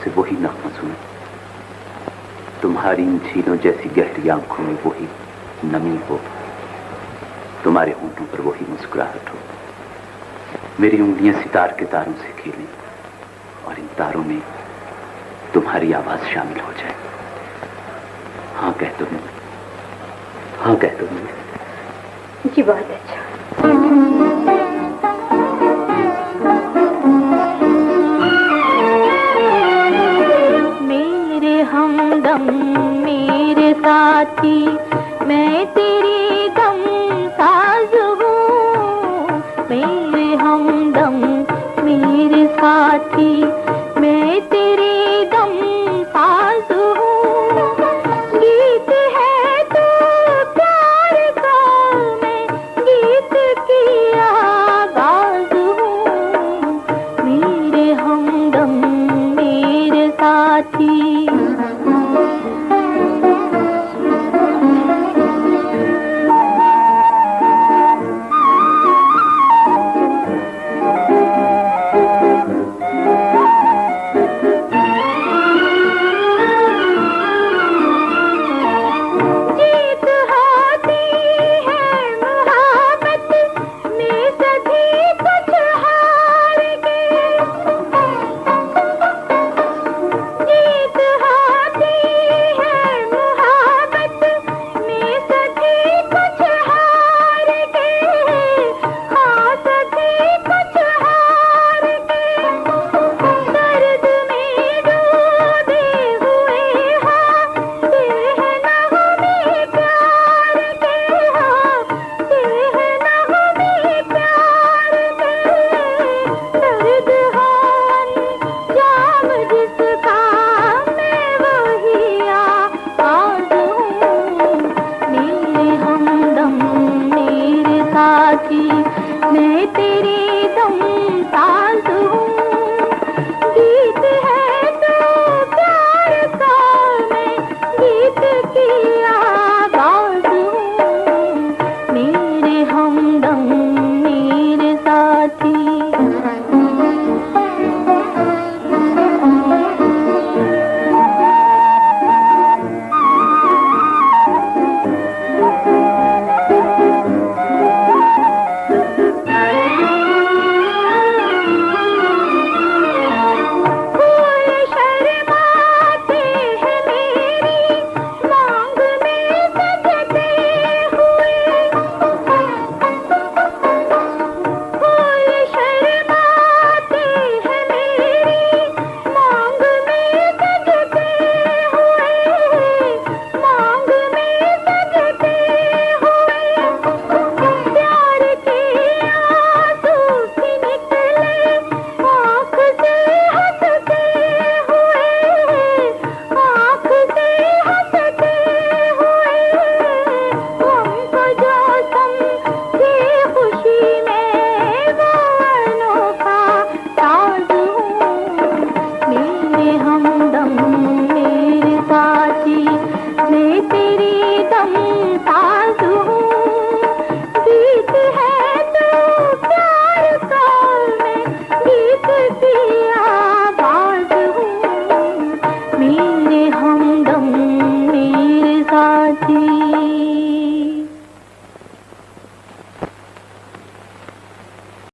से वही नगमा सुनूं, तुम्हारी इन झीलों जैसी गहरी आंखों में वही नमी हो, तुम्हारे होंठों पर वही मुस्कुराहट हो, मेरी उंगलियां सितार के तारों से खेलें और इन तारों में तुम्हारी आवाज शामिल हो जाए। हाँ कह दो मुझे, हाँ कह दो मुझे। जी बहुत अच्छा। मेरे हमदम मेरे साथी, मैं तेरी दम साज हूँ। मेरे हमदम मेरे साथी, मैं तेरी दम साज हूँ। गीत है तो प्यार का, मैं गीत की आवाज हूँ। मेरे हमदम मेरे साथी।